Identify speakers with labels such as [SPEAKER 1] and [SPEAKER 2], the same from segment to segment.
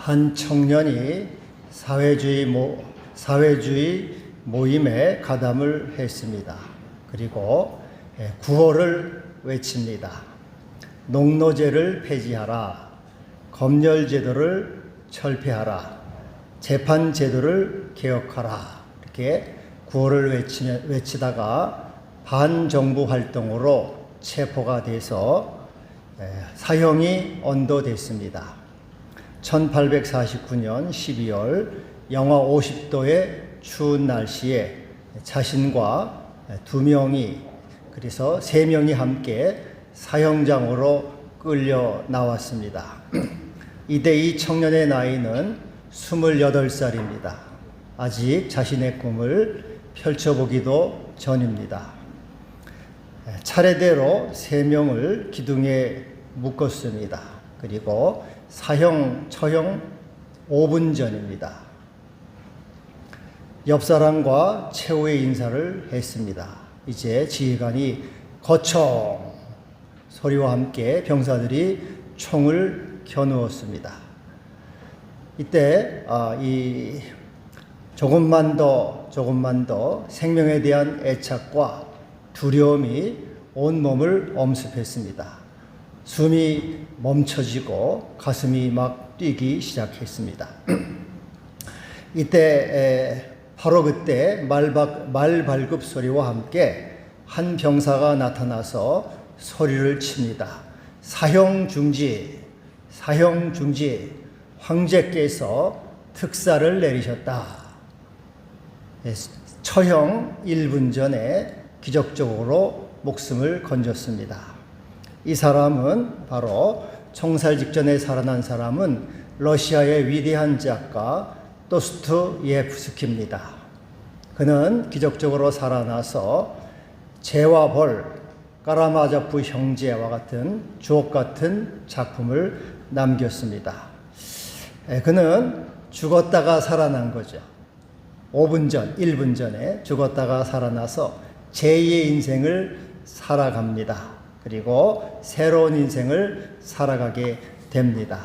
[SPEAKER 1] 한 청년이 사회주의 모임에 가담을 했습니다. 그리고 구호를 외칩니다. 농노제를 폐지하라. 검열제도를 철폐하라. 재판제도를 개혁하라. 이렇게 구호를 외치다가 반정부 활동으로 체포가 돼서 사형이 언도됐습니다. 1849년 12월 영하 50도의 추운 날씨에 자신과 그래서 3명이 함께 사형장으로 끌려 나왔습니다. 이때 이 청년의 나이는 28살입니다. 아직 자신의 꿈을 펼쳐보기도 전입니다. 차례대로 3명을 기둥에 묶었습니다. 그리고 처형 5분 전입니다. 옆 사람과 최후의 인사를 했습니다. 이제 지휘관이 거총 소리와 함께 병사들이 총을 겨누었습니다. 이때 조금만 더 생명에 대한 애착과 두려움이 온몸을 엄습했습니다. 숨이 멈춰지고 가슴이 막 뛰기 시작했습니다. 바로 그때 말발굽 소리와 함께 한 병사가 나타나서 소리를 칩니다. 사형 중지, 황제께서 특사를 내리셨다. 처형 1분 전에 기적적으로 목숨을 건졌습니다. 이 사람은 바로 총살 직전에 살아난 사람은 러시아의 위대한 작가 도스토옙스키입니다. 그는 기적적으로 살아나서 죄와 벌, 까라마조프 형제와 같은 주옥 같은 작품을 남겼습니다. 그는 죽었다가 살아난 거죠. 1분 전에 죽었다가 살아나서 제2의 인생을 살아갑니다. 그리고 새로운 인생을 살아가게 됩니다.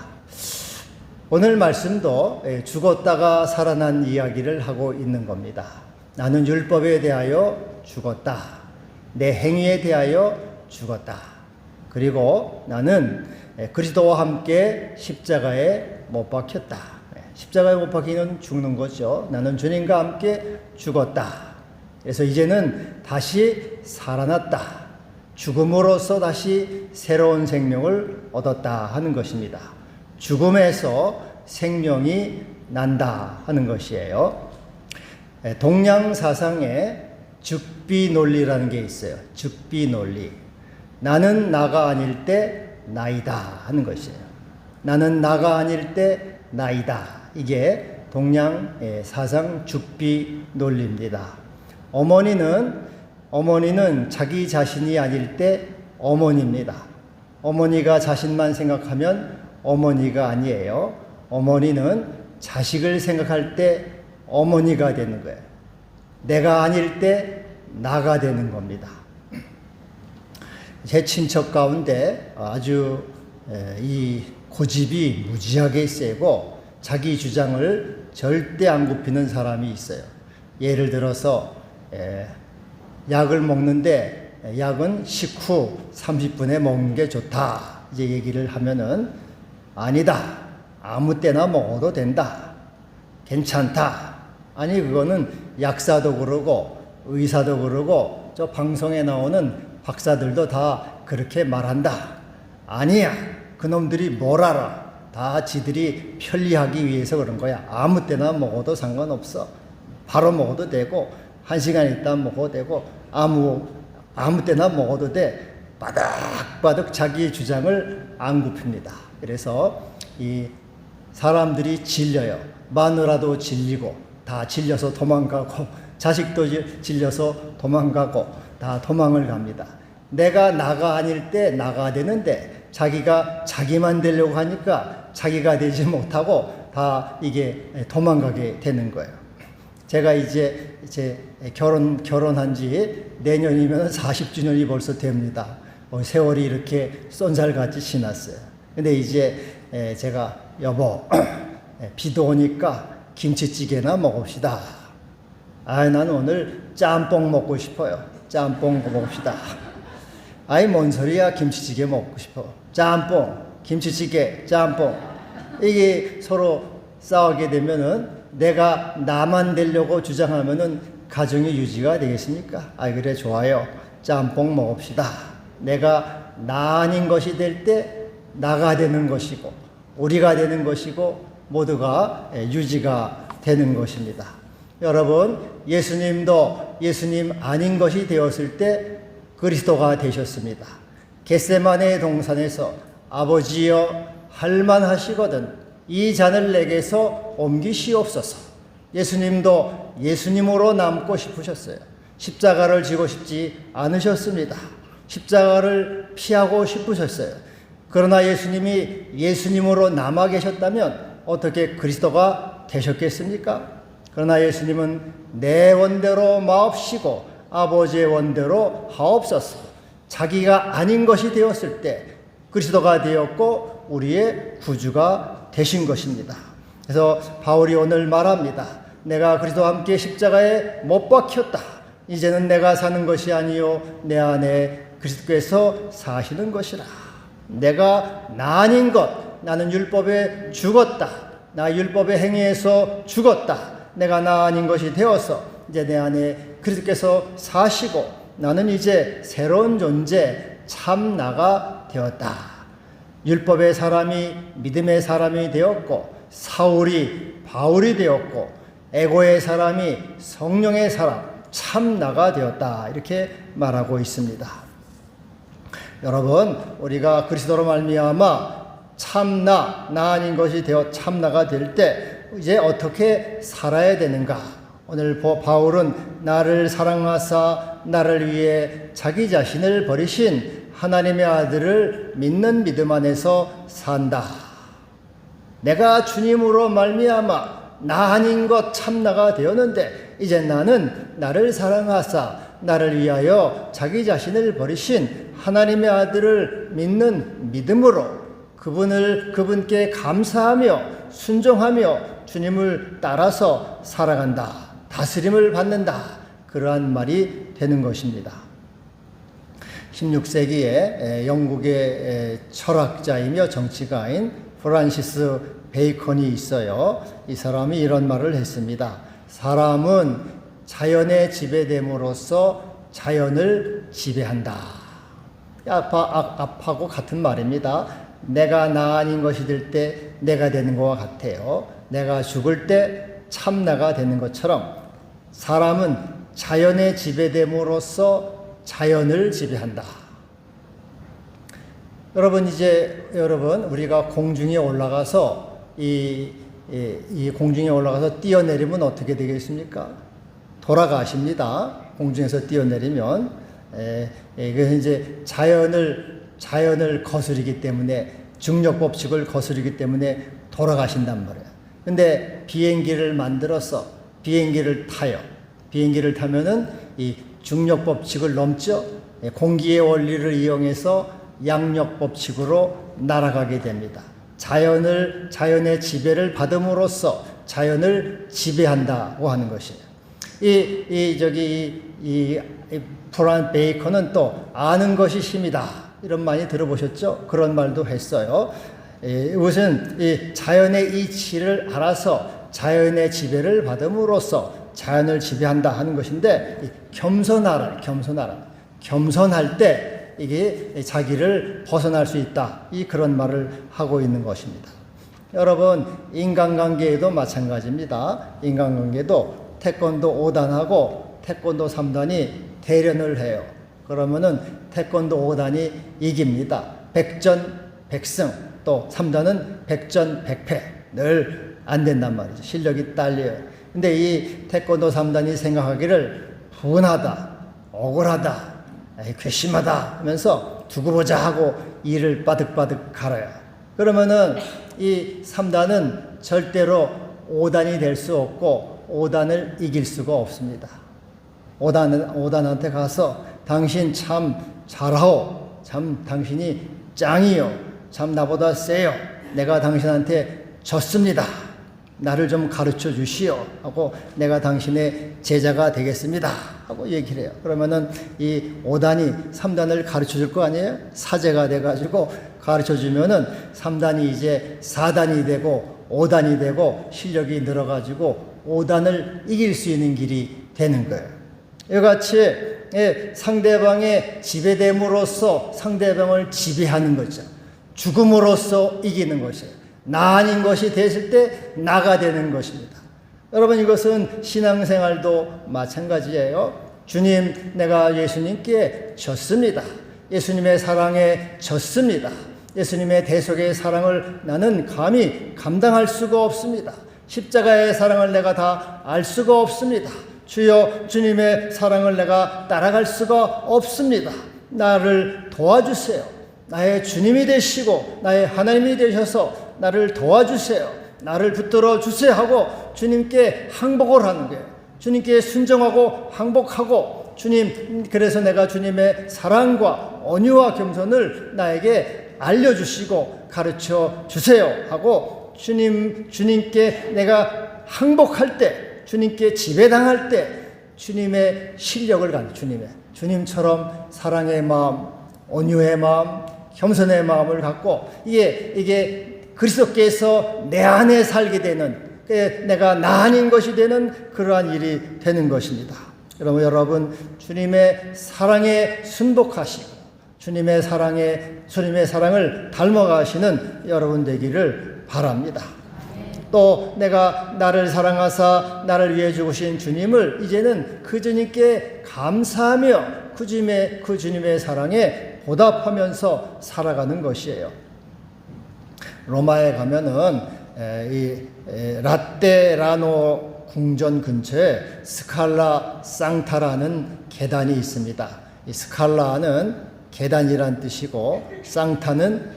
[SPEAKER 1] 오늘 말씀도 죽었다가 살아난 이야기를 하고 있는 겁니다. 나는 율법에 대하여 죽었다. 내 행위에 대하여 죽었다. 그리고 나는 그리스도와 함께 십자가에 못 박혔다. 십자가에 못 박히는 죽는 거죠. 나는 주님과 함께 죽었다. 그래서 이제는 다시 살아났다. 죽음으로써 다시 새로운 생명을 얻었다 하는 것입니다. 죽음에서 생명이 난다 하는 것이에요. 동양 사상에 즉비 논리라는 게 있어요. 즉비 논리. 나는 나가 아닐 때 나이다 하는 것이에요. 나는 나가 아닐 때 나이다. 이게 동양 사상 즉비 논리입니다. 어머니는 자기 자신이 아닐 때 어머니입니다. 어머니가 자신만 생각하면 어머니가 아니에요. 어머니는 자식을 생각할 때 어머니가 되는 거예요. 내가 아닐 때 나가 되는 겁니다. 제 친척 가운데 아주 이 고집이 무지하게 세고 자기 주장을 절대 안 굽히는 사람이 있어요. 예를 들어서 약을 먹는데 약은 식후 30분에 먹는 게 좋다. 이제 얘기를 하면은 아니다. 아무 때나 먹어도 된다. 괜찮다. 아니 그거는 약사도 그러고 의사도 그러고 저 방송에 나오는 박사들도 다 그렇게 말한다. 아니야. 그놈들이 뭘 알아. 다 지들이 편리하기 위해서 그런 거야. 아무 때나 먹어도 상관없어. 바로 먹어도 되고 1시간 있다 먹어도 되고 아무 때나 먹어도 돼. 바득바득 자기 주장을 안 굽힙니다. 그래서 이 사람들이 질려요. 마누라도 질리고 다 질려서 도망가고 자식도 질려서 도망가고 다 도망을 갑니다. 내가 나가 아닐 때 나가 되는데 자기가 자기만 되려고 하니까 자기가 되지 못하고 다 이게 도망가게 되는 거예요. 제가 이제 결혼한 지 내년이면 40주년이 벌써 됩니다. 세월이 이렇게 쏜살같이 지났어요. 근데 이제 제가 여보 비도 오니까 김치찌개나 먹읍시다. 난 오늘 짬뽕 먹고 싶어요. 짬뽕 먹읍시다. 뭔 소리야? 김치찌개 먹고 싶어. 짬뽕, 김치찌개, 짬뽕. 이게 서로 싸우게 되면은 내가 나만 되려고 주장하면은 가정이 유지가 되겠습니까? 그래, 좋아요. 짬뽕 먹읍시다. 내가 나 아닌 것이 될 때 나가 되는 것이고 우리가 되는 것이고 모두가 유지가 되는 것입니다. 여러분, 예수님도 예수님 아닌 것이 되었을 때 그리스도가 되셨습니다. 겟세마네 동산에서 아버지여 할만하시거든 이 잔을 내게서 옮기시옵소서. 예수님도 예수님으로 남고 싶으셨어요. 십자가를 지고 싶지 않으셨습니다. 십자가를 피하고 싶으셨어요. 그러나 예수님이 예수님으로 남아 계셨다면 어떻게 그리스도가 되셨겠습니까? 그러나 예수님은 내 원대로 마옵시고 아버지의 원대로 하옵소서. 자기가 아닌 것이 되었을 때 그리스도가 되었고 우리의 구주가 되신 것입니다. 그래서 바울이 오늘 말합니다. 내가 그리스도와 함께 십자가에 못 박혔다. 이제는 내가 사는 것이 아니요 내 안에 그리스도께서 사시는 것이라. 내가 나 아닌 것, 나는 율법에 죽었다. 나 율법의 행위에서 죽었다. 내가 나 아닌 것이 되어서 이제 내 안에 그리스도께서 사시고 나는 이제 새로운 존재 참 나가 되었다. 율법의 사람이 믿음의 사람이 되었고 사울이 바울이 되었고 에고의 사람이 성령의 사람 참 나가 되었다. 이렇게 말하고 있습니다. 여러분, 우리가 그리스도로 말미암아 참나, 나 아닌 것이 되어 참나가 될 때 이제 어떻게 살아야 되는가? 오늘 바울은 나를 사랑하사 나를 위해 자기 자신을 버리신 하나님의 아들을 믿는 믿음 안에서 산다. 내가 주님으로 말미암아 나 아닌 것 참나가 되었는데 이제 나는 나를 사랑하사 나를 위하여 자기 자신을 버리신 하나님의 아들을 믿는 믿음으로 그분께 감사하며 순종하며 주님을 따라서 살아간다. 다스림을 받는다. 그러한 말이 되는 것입니다. 16세기에 영국의 철학자이며 정치가인 프란시스 베이컨이 있어요. 이 사람이 이런 말을 했습니다. 사람은 자연의 지배됨으로써 자연을 지배한다. 아파하고 같은 말입니다. 내가 나 아닌 것이 될 때 내가 되는 것과 같아요. 내가 죽을 때 참나가 되는 것처럼 사람은 자연의 지배됨으로써 자연을 지배한다. 여러분, 우리가 공중에 올라가서 이 공중에 올라가서 뛰어내리면 어떻게 되겠습니까? 돌아가십니다. 공중에서 뛰어내리면. 그래서 이제 자연을 거스르기 때문에, 중력 법칙을 거스르기 때문에 돌아가신단 말이에요. 근데 비행기를 만들어서 비행기를 타요. 비행기를 타면은 이 중력 법칙을 넘죠. 공기의 원리를 이용해서 양력 법칙으로 날아가게 됩니다. 자연의 지배를 받음으로써 자연을 지배한다고 하는 것이에요. 프란 베이컨은 또 아는 것이 힘이다. 이런 많이 들어보셨죠? 그런 말도 했어요. 이것은 이 자연의 이치를 알아서 자연의 지배를 받음으로써 자연을 지배한다 하는 것인데, 겸손할 때 이게 자기를 벗어날 수 있다. 그런 말을 하고 있는 것입니다. 여러분, 인간관계에도 마찬가지입니다. 인간관계도 태권도 5단하고 태권도 3단이 대련을 해요. 그러면은 태권도 5단이 이깁니다. 백전백승. 또 3단은 백전백패. 늘 안 된단 말이죠. 실력이 딸려요. 근데 이 태권도 3단이 생각하기를 분하다, 억울하다, 괘씸하다 하면서 두고 보자 하고 이를 바득바득 갈아요. 그러면은 이 3단은 절대로 5단이 될 수 없고 5단을 이길 수가 없습니다. 5단한테 가서 당신 참 잘하오. 참 당신이 짱이요. 참 나보다 세요. 내가 당신한테 졌습니다. 나를 좀 가르쳐 주시오 하고 내가 당신의 제자가 되겠습니다 하고 얘기를 해요. 그러면은 이 5단이 3단을 가르쳐 줄 거 아니에요? 사제가 돼가지고 가르쳐 주면은 3단이 이제 4단이 되고 5단이 되고 실력이 늘어가지고 5단을 이길 수 있는 길이 되는 거예요. 이같이 상대방의 지배됨으로써 상대방을 지배하는 거죠. 죽음으로써 이기는 것이에요. 나 아닌 것이 됐을 때 나가 되는 것입니다. 여러분, 이것은 신앙생활도 마찬가지예요. 주님, 내가 예수님께 졌습니다. 예수님의 사랑에 졌습니다. 예수님의 대속의 사랑을 나는 감히 감당할 수가 없습니다. 십자가의 사랑을 내가 다 알 수가 없습니다. 주여, 주님의 사랑을 내가 따라갈 수가 없습니다. 나를 도와주세요. 나의 주님이 되시고 나의 하나님이 되셔서 나를 도와주세요. 나를 붙들어 주세요 하고 주님께 항복을 하는 거예요. 주님께 순종하고 항복하고, 주님, 그래서 내가 주님의 사랑과 온유와 겸손을 나에게 알려주시고 가르쳐 주세요 하고 주님께 내가 항복할 때, 주님께 지배당할 때 주님의 실력을 갖는 주님처럼 사랑의 마음, 온유의 마음, 겸손의 마음을 갖고 이게 그리스도께서 내 안에 살게 되는, 내가 나 아닌 것이 되는 그러한 일이 되는 것입니다. 여러분, 주님의 사랑에 순복하시고 주님의 사랑을 닮아가시는 여러분 되기를 바랍니다. 또 내가 나를 사랑하사 나를 위해 죽으신 주님을 이제는 그 주님께 감사하며 그 주님의 사랑에 보답하면서 살아가는 것이에요. 로마에 가면은 이 라테라노 궁전 근처에 스칼라 상타라는 계단이 있습니다. 이 스칼라는 계단이란 뜻이고 상타는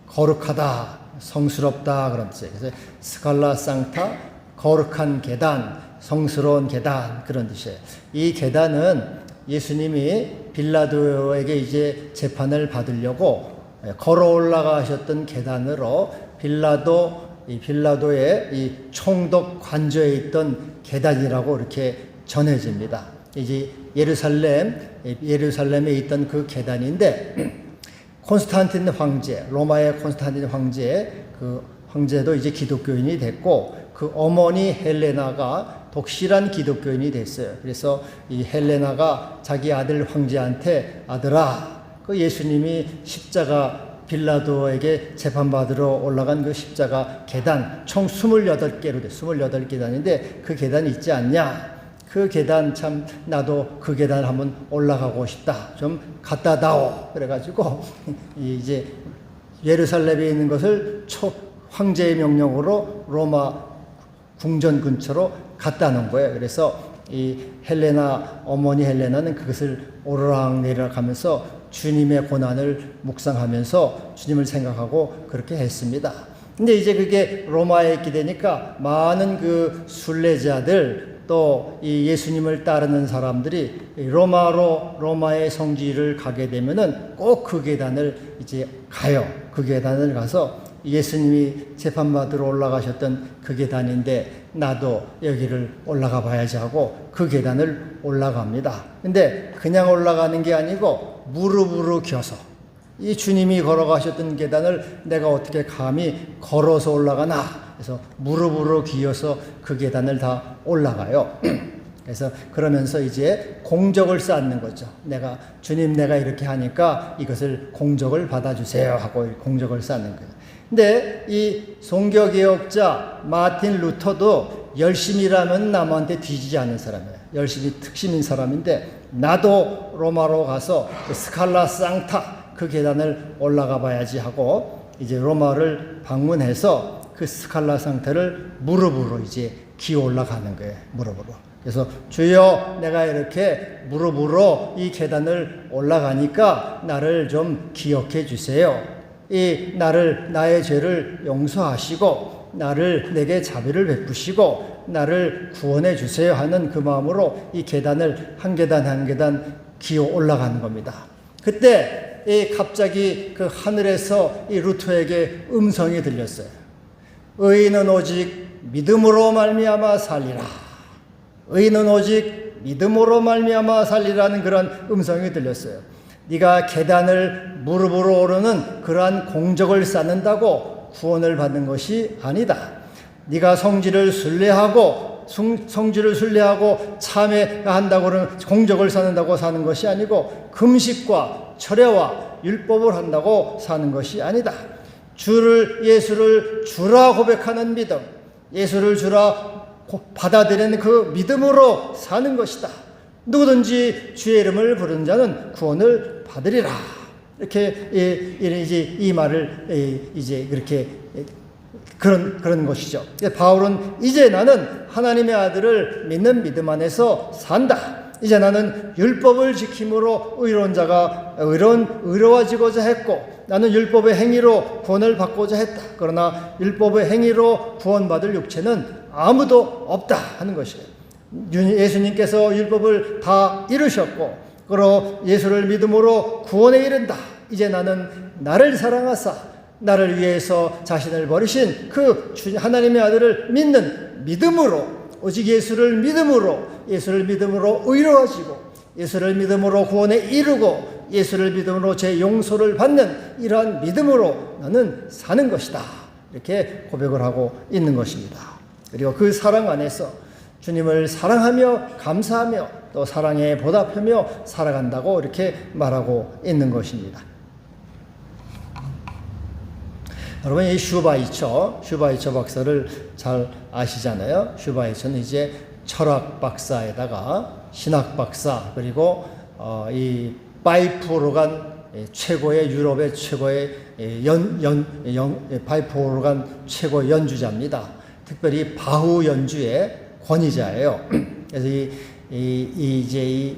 [SPEAKER 1] 거룩하다, 성스럽다 그런 뜻이에요. 그래서 스칼라 상타, 거룩한 계단, 성스러운 계단 그런 뜻이에요. 이 계단은 예수님이 빌라도에게 이제 재판을 받으려고 걸어 올라가셨던 계단으로 빌라도의 이 총독 관저에 있던 계단이라고 이렇게 전해집니다. 이제 예루살렘에 있던 그 계단인데, 콘스탄틴 황제, 로마의 콘스탄틴 황제, 그 황제도 이제 기독교인이 됐고, 그 어머니 헬레나가 독실한 기독교인이 됐어요. 그래서 이 헬레나가 자기 아들 황제한테, 아들아, 그 예수님이 십자가 빌라도에게 재판받으러 올라간 그 십자가 계단 총 28개로 돼. 28계단인데 그 계단이 있지 않냐? 그 계단 참 나도 그 계단 한번 올라가고 싶다. 좀 갖다 다오. 그래가지고 이제 예루살렘에 있는 것을 황제의 명령으로 로마 궁전 근처로 갖다 놓은 거예요. 그래서 이 어머니 헬레나는 그것을 오르락내리락 하면서 주님의 고난을 묵상하면서 주님을 생각하고 그렇게 했습니다. 근데 이제 그게 로마에 있게 되니까 많은 그 순례자들, 또 이 예수님을 따르는 사람들이 로마의 성지를 가게 되면은 꼭 그 계단을 이제 가요. 그 계단을 가서 예수님이 재판받으러 올라가셨던 그 계단인데 나도 여기를 올라가 봐야지 하고 그 계단을 올라갑니다. 근데 그냥 올라가는 게 아니고 무릎으로 껴서, 이 주님이 걸어가셨던 계단을 내가 어떻게 감히 걸어서 올라가나, 그래서 무릎으로 기어서 그 계단을 다 올라가요. 그래서 그러면서 이제 공적을 쌓는 거죠. 주님 내가 이렇게 하니까 이것을 공적을 받아주세요 하고 공적을 쌓는 거예요. 근데 이 종교개혁자 마틴 루터도 열심히 일하면 남한테 뒤지지 않는 사람이에요. 열심히 특심인 사람인데, 나도 로마로 가서 스칼라 상타 그 계단을 올라가 봐야지 하고 이제 로마를 방문해서 그 스칼라 상타를 무릎으로 이제 기어 올라가는 거예요. 무릎으로. 그래서 주여, 내가 이렇게 무릎으로 이 계단을 올라가니까 나를 좀 기억해 주세요. 나의 죄를 용서하시고 내게 자비를 베푸시고 나를 구원해 주세요 하는 그 마음으로 이 계단을 한 계단 한 계단 기어 올라가는 겁니다. 그때 갑자기 그 하늘에서 이 루터에게 음성이 들렸어요. 의인은 오직 믿음으로 말미암아 살리라. 의인은 오직 믿음으로 말미암아 살리라는 그런 음성이 들렸어요. 네가 계단을 무릎으로 오르는 그러한 공적을 쌓는다고 구원을 받는 것이 아니다. 네가 성질을 순례하고 참회가 한다고 그러는 공적을 쌓는다고 사는 것이 아니고 금식과 철야와 율법을 한다고 사는 것이 아니다. 예수를 주라 고백하는 믿음, 예수를 주라 받아들이는 그 믿음으로 사는 것이다. 누구든지 주의 이름을 부르는 자는 구원을 받으리라. 이렇게 이제 이 말을 이제 그렇게 그런 것이죠. 바울은 이제 나는 하나님의 아들을 믿는 믿음 안에서 산다. 이제 나는 율법을 지킴으로 의로워지고자 했고, 나는 율법의 행위로 구원을 받고자 했다. 그러나 율법의 행위로 구원받을 육체는 아무도 없다 하는 것이에요. 예수님께서 율법을 다 이루셨고, 그러 예수를 믿음으로 구원에 이른다. 이제 나는 나를 사랑하사 나를 위해서 자신을 버리신 그 하나님의 아들을 믿는 믿음으로, 오직 예수를 믿음으로 의로워지고, 예수를 믿음으로 구원에 이르고, 예수를 믿음으로 제 용서를 받는 이러한 믿음으로 나는 사는 것이다. 이렇게 고백을 하고 있는 것입니다. 그리고 그 사랑 안에서 주님을 사랑하며 감사하며 또 사랑에 보답하며 살아간다고 이렇게 말하고 있는 것입니다. 여러분, 이 슈바이처 박사를 잘 아시잖아요. 슈바이처는 이제 철학 박사에다가 신학 박사, 그리고 이 파이프 오르간 최고의 유럽의 최고의 파이프 오르간 최고 연주자입니다. 특별히 바흐 연주의 권위자예요. 그래서 이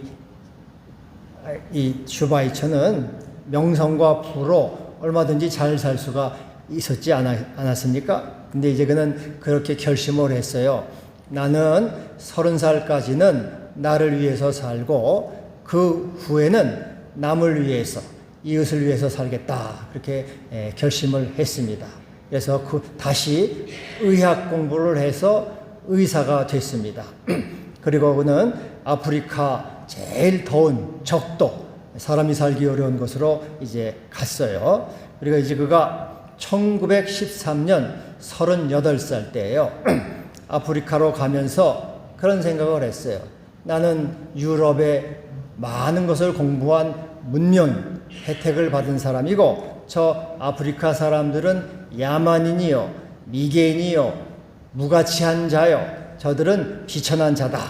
[SPEAKER 1] 슈바이처는 명성과 부로 얼마든지 잘 살 수가 있었지 않았습니까? 근데 이제 그는 그렇게 결심을 했어요. 나는 30살까지는 나를 위해서 살고 그 후에는 남을 위해서, 이웃을 위해서 살겠다. 그렇게 결심을 했습니다. 그래서 다시 의학 공부를 해서 의사가 됐습니다. 그리고 그는 아프리카 제일 더운 적도, 사람이 살기 어려운 곳으로 이제 갔어요. 그리고 이제 그가 1913년 38살 때예요. 아프리카로 가면서 그런 생각을 했어요. 나는 유럽의 많은 것을 공부한 문명 혜택을 받은 사람이고, 저 아프리카 사람들은 야만인이요, 미개인이요, 무가치한 자요, 저들은 비천한 자다.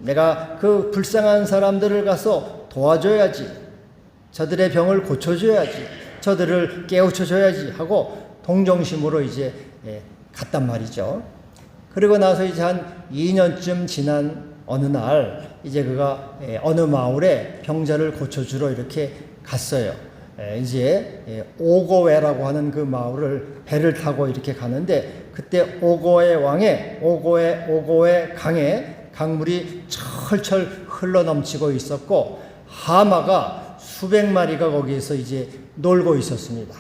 [SPEAKER 1] 내가 그 불쌍한 사람들을 가서 도와줘야지, 저들의 병을 고쳐줘야지, 저들을 깨우쳐줘야지 하고 동정심으로 이제 갔단 말이죠. 그리고 나서 이제 한 2년쯤 지난 어느 날 이제 그가 어느 마을에 병자를 고쳐주러 이렇게 갔어요. 이제 오고웨라고 하는 그 마을을 배를 타고 이렇게 가는데, 그때 오고웨 강에 강물이 철철 흘러 넘치고 있었고, 하마가 수백 마리가 거기에서 이제 놀고 있었습니다.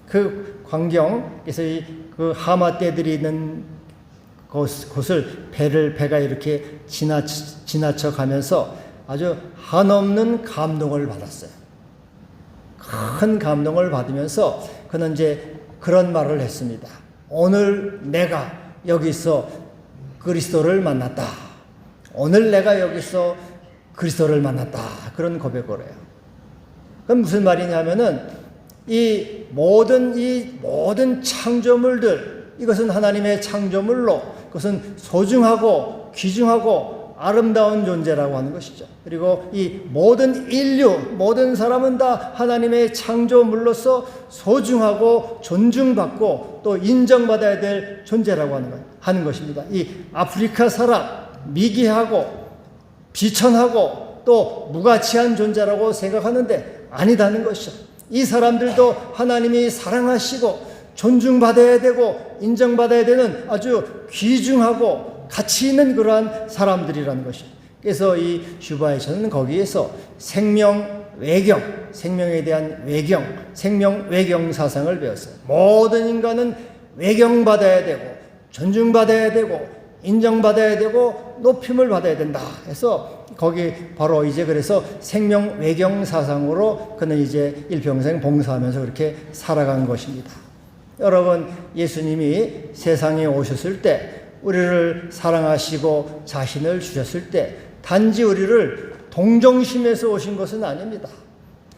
[SPEAKER 1] 그 광경에서 그 하마 떼들이 있는 곳을 배가 이렇게 지나쳐 가면서 아주 한없는 감동을 받았어요. 큰 감동을 받으면서 그는 이제 그런 말을 했습니다. 오늘 내가 여기서 그리스도를 만났다. 오늘 내가 여기서 그리스도를 만났다. 그런 고백을 해요. 그럼 무슨 말이냐면은 이 모든 창조물들, 이것은 하나님의 창조물로, 그것은 소중하고 귀중하고 아름다운 존재라고 하는 것이죠. 그리고 이 모든 인류, 모든 사람은 다 하나님의 창조물로서 소중하고 존중받고 또 인정받아야 될 존재라고 하는 것입니다. 이 아프리카 사람, 미개하고 비천하고 또 무가치한 존재라고 생각하는데 아니다는 것이죠. 이 사람들도 하나님이 사랑하시고 존중받아야 되고 인정받아야 되는 아주 귀중하고 가치 있는 그러한 사람들이라는 것이죠. 그래서 이 슈바이처는 거기에서 생명 외경, 생명에 대한 외경, 생명 외경 사상을 배웠어요. 모든 인간은 외경받아야 되고 존중받아야 되고 인정받아야 되고 높임을 받아야 된다 해서 거기 바로 이제 그래서 생명 외경 사상으로 그는 이제 일평생 봉사하면서 그렇게 살아간 것입니다. 여러분, 예수님이 세상에 오셨을 때 우리를 사랑하시고 자신을 주셨을 때 단지 우리를 동정심에서 오신 것은 아닙니다.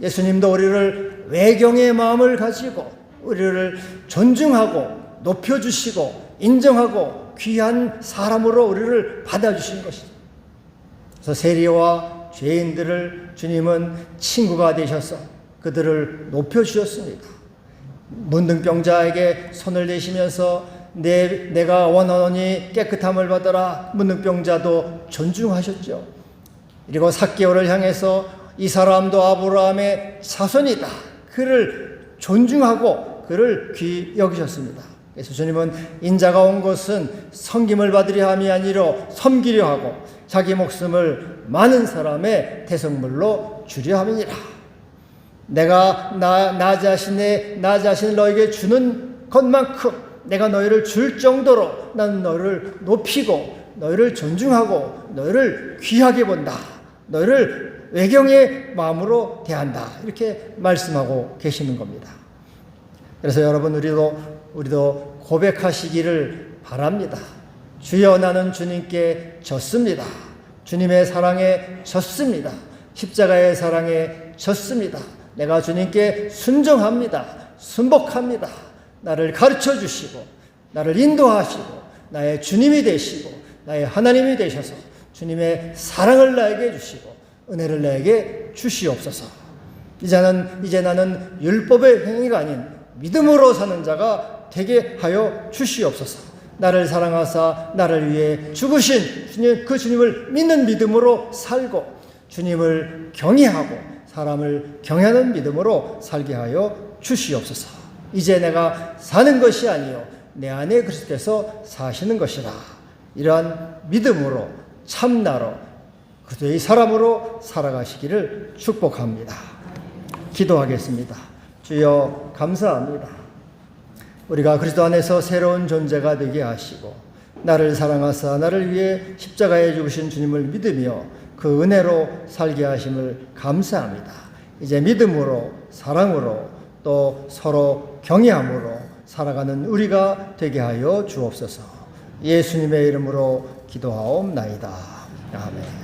[SPEAKER 1] 예수님도 우리를 외경의 마음을 가지고 우리를 존중하고 높여주시고 인정하고 귀한 사람으로 우리를 받아주신 것입니다. 그래서 세리와 죄인들을 주님은 친구가 되셔서 그들을 높여주셨습니다. 문둥병자에게 손을 대시면서 내가 원하노니 깨끗함을 받아라. 문둥병자도 존중하셨죠. 그리고 삭개오를 향해서 이 사람도 아브라함의 자손이다. 그를 존중하고 그를 귀히 여기셨습니다. 그래서 주님은 인자가 온 것은 섬김을 받으려 함이 아니라 섬기려 하고 자기 목숨을 많은 사람의 대성물로 주려 함이니라. 내가 나 자신을 너에게 주는 것만큼 내가 너희를 줄 정도로 나는 너희를 높이고 너희를 존중하고 너희를 귀하게 본다. 너희를 외경의 마음으로 대한다. 이렇게 말씀하고 계시는 겁니다. 그래서 여러분 우리도 고백하시기를 바랍니다. 주여, 나는 주님께 졌습니다. 주님의 사랑에 졌습니다. 십자가의 사랑에 졌습니다. 내가 주님께 순종합니다. 순복합니다. 나를 가르쳐 주시고 나를 인도하시고 나의 주님이 되시고 나의 하나님이 되셔서 주님의 사랑을 나에게 주시고 은혜를 나에게 주시옵소서. 이제 나는 율법의 행위가 아닌 믿음으로 사는 자가 되게 하여 주시옵소서. 나를 사랑하사 나를 위해 죽으신 주님, 그 주님을 믿는 믿음으로 살고 주님을 경외하고 사람을 경외하는 믿음으로 살게 하여 주시옵소서. 이제 내가 사는 것이 아니요 내 안에 그리스도께서 사시는 것이라. 이러한 믿음으로 참나로 그의 사람으로 살아가시기를 축복합니다. 기도하겠습니다. 주여, 감사합니다. 우리가 그리스도 안에서 새로운 존재가 되게 하시고 나를 사랑하사 나를 위해 십자가에 죽으신 주님을 믿으며 그 은혜로 살게 하심을 감사합니다. 이제 믿음으로 사랑으로 또 서로 경외함으로 살아가는 우리가 되게 하여 주옵소서. 예수님의 이름으로 기도하옵나이다. 아멘.